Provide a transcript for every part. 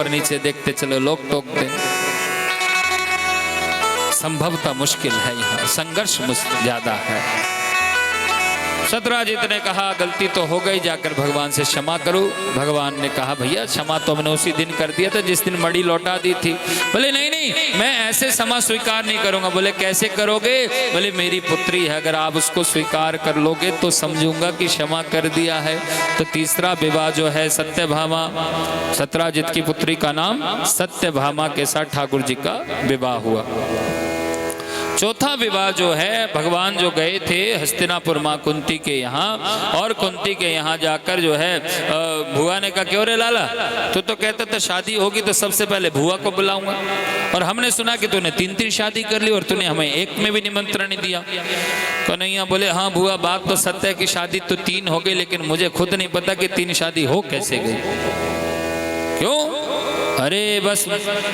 और नीचे देखते चलो, लोग टोकते। संभवतः मुश्किल है, यहाँ संघर्ष ज्यादा है। सतराजित ने कहा गलती तो हो गई, जाकर भगवान से क्षमा करो। भगवान ने कहा भैया क्षमा तो हमने उसी दिन कर दिया था जिस दिन मड़ी लौटा दी थी। बोले नहीं नहीं, मैं ऐसे क्षमा स्वीकार नहीं करूंगा। बोले कैसे करोगे? बोले मेरी पुत्री है, अगर आप उसको स्वीकार कर लोगे तो समझूंगा कि क्षमा कर दिया है। तो तीसरा विवाह जो है सत्यभामा, सतराजित की पुत्री का नाम सत्यभामा के साथ ठाकुर जी का विवाह हुआ। चौथा विवाह जो है, भगवान जो गए थे हस्तिनापुर माँ कुंती के यहाँ, और कुंती के यहाँ जाकर जो है भुआ ने कहा क्यों रे लाला, तू तो कहता था शादी होगी तो सबसे पहले भुआ को बुलाऊंगा, और हमने सुना कि तूने 3-3 शादी कर ली और तूने हमें एक में भी निमंत्रण नहीं दिया। कन्हैया बोले हाँ भुआ, बात तो सत्य है कि शादी तो 3 हो गई, लेकिन मुझे खुद नहीं पता कि 3 शादी हो कैसे गई। क्यों? अरे बस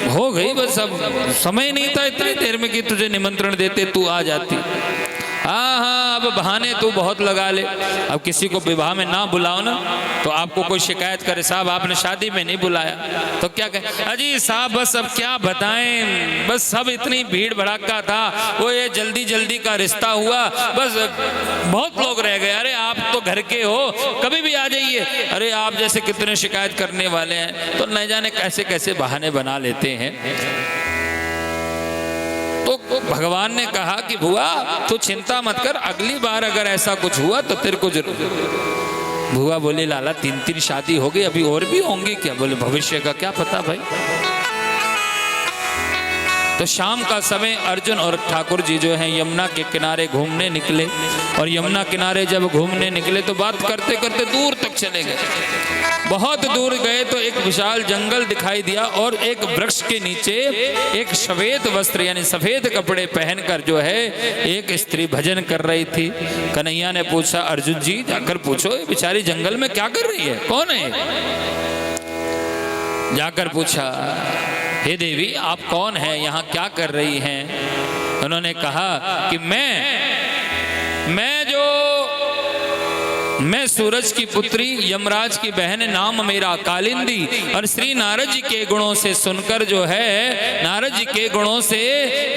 हो गई, बस अब समय नहीं था इतनी देर में कि तुझे निमंत्रण देते तू आ जाती। हाँ, अब बहाने तू बहुत लगा ले। अब किसी को विवाह में ना बुलाओ ना तो आपको कोई शिकायत करे, साहब आपने शादी में नहीं बुलाया, तो क्या कहे? अजी साहब बस अब क्या बताएं, बस सब इतनी भीड़ भड़ाका था, वो ये जल्दी जल्दी का रिश्ता हुआ, बस बहुत लोग रह गए। अरे आप तो घर के हो, कभी भी आ जाइए। अरे आप जैसे कितने शिकायत करने वाले हैं, तो न जाने कैसे कैसे बहाने बना लेते हैं। तो भगवान ने कहा कि बुआ तू चिंता मत कर, अगली बार अगर ऐसा कुछ हुआ तो तेरे को जरूर। बुआ बोले लाला 3-3 शादी हो गई, अभी और भी होंगी क्या? बोले भविष्य का क्या पता भाई। तो शाम का समय अर्जुन और ठाकुर जी जो हैं यमुना के किनारे घूमने निकले, और यमुना किनारे जब घूमने निकले तो बात करते करते दूर तक चले गए। बहुत दूर गए तो एक विशाल जंगल दिखाई दिया, और एक वृक्ष के नीचे एक श्वेत वस्त्र यानी सफेद कपड़े पहनकर जो है एक स्त्री भजन कर रही थी। कन्हैया ने पूछा अर्जुन जी जाकर पूछो ये बेचारी जंगल में क्या कर रही है, कौन है? जाकर पूछा हे देवी आप कौन हैं, यहाँ क्या कर रही हैं? उन्होंने कहा कि मैं सूरज की पुत्री यमराज की बहन, नाम मेरा कालिंदी, और श्री नारद जी के गुणों से सुनकर जो है, नारद जी के गुणों से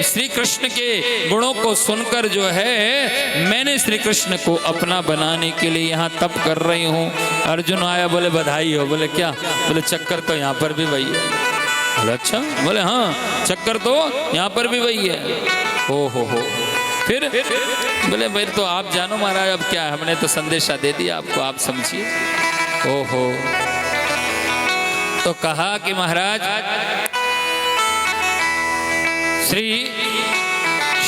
श्री कृष्ण के गुणों को सुनकर जो है मैंने श्री कृष्ण को अपना बनाने के लिए यहाँ तप कर रही हूँ। अर्जुन आया, बोले बधाई हो। बोले क्या? बोले चक्कर तो यहाँ पर भी वही है। बोले अच्छा? बोले हाँ चक्कर तो यहाँ पर भी वही है। हो फिर? बोले भाई तो आप जानो महाराज, अब क्या है, हमने तो संदेशा दे दिया आपको, आप समझिए। ओहो। तो कहा कि महाराज श्री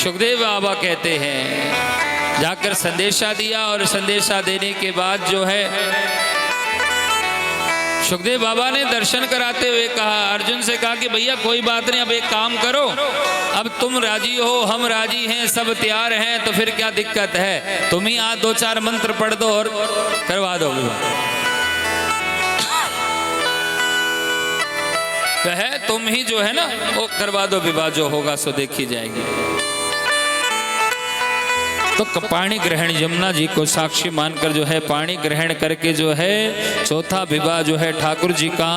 सुखदेव बाबा कहते हैं, जाकर संदेशा दिया, और संदेशा देने के बाद जो है सुखदेव बाबा ने दर्शन कराते हुए कहा, अर्जुन से कहा कि भैया कोई बात नहीं, अब एक काम करो, अब तुम राजी हो, हम राजी हैं, सब तैयार हैं, तो फिर क्या दिक्कत है, तुम ही आज 2-4 मंत्र पढ़ दो और करवा दो विवाह। कहे तुम ही जो है ना वो करवा दो विवाह, जो होगा सो देखी जाएगी। तो पाणी ग्रहण यमुना जी को साक्षी मानकर जो है पाणी ग्रहण करके जो है चौथा विवाह जो है ठाकुर जी का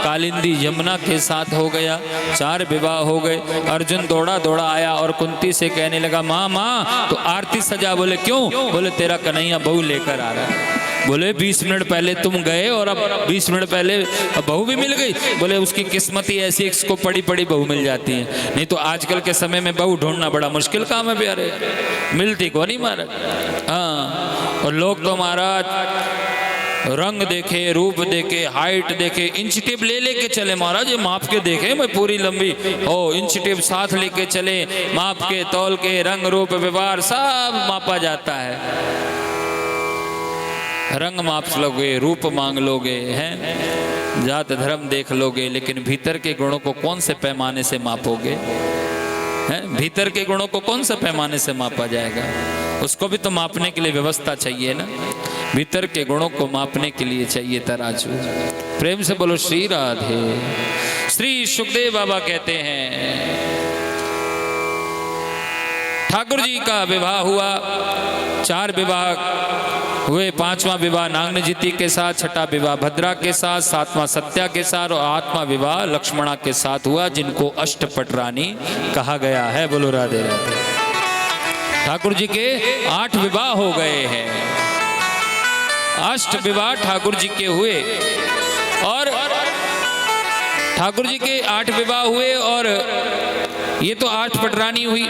कालिंदी यमुना के साथ हो गया। 4 विवाह हो गए। अर्जुन दौड़ा दौड़ा आया और कुंती से कहने लगा माँ तो आरती सजा। बोले क्यों? बोले तेरा कन्हैया बहू लेकर आ रहा है। बोले 20 मिनट पहले तुम गए और अब 20 मिनट पहले बहू भी मिल गई। बोले उसकी किस्मत ही ऐसी, इसको पड़ी पड़ी बहू मिल जाती है, नहीं तो आजकल के समय में बहू ढूंढना बड़ा मुश्किल काम है प्यारे, मिलती को नहीं महाराज। हाँ, और लोग तो महाराज रंग देखे, रूप देखे, हाइट देखे, इंच टेप ले लेके चले महाराज, ये माप के देखे मैं पूरी लंबी ओ इंच टेप साथ लेके चले, माप के तौल के रंग रूप व्यवहार सब मापा जाता है। रंग माप लोगे, रूप मांग लोगे, हैं जात धर्म देख लोगे, लेकिन भीतर के गुणों को कौन से पैमाने से मापोगे? हैं भीतर के गुणों को कौन से पैमाने से मापा जाएगा? उसको भी तो मापने के लिए व्यवस्था चाहिए ना। भीतर के गुणों को मापने के लिए चाहिए तराजू। प्रेम से बोलो श्री राधे। श्री सुखदेव बाबा कहते हैं ठाकुर जी का विवाह हुआ। 4 विवाह हुए। 5वां विवाह नागनजिती के साथ, 6ठा विवाह भद्रा के साथ, 7वां सत्या के साथ और 8वां विवाह लक्ष्मणा के साथ हुआ, जिनको अष्टपट रानी कहा गया है। बोलो राधे राधे। ठाकुर जी के 8 विवाह हो गए हैं। अष्ट विवाह ठाकुर जी के हुए और ठाकुर जी के 8 विवाह हुए और ये तो 8 पटरानी हुई,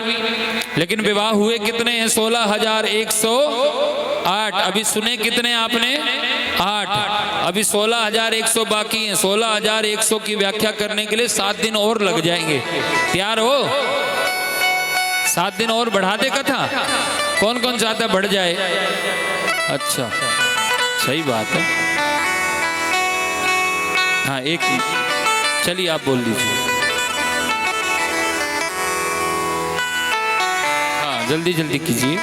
लेकिन विवाह हुए कितने हैं? 16,108। अभी सुने कितने आपने? 8। अभी 16,100 बाकी हैं। 16,100 की व्याख्या करने के लिए 7 दिन और लग जाएंगे। तैयार हो? 7 दिन और बढ़ा दे कथा। कौन कौन चाहता है बढ़ जाए? अच्छा, सही बात है। हाँ, एक चलिए आप बोल दीजिए। हाँ, जल्दी जल्दी कीजिए।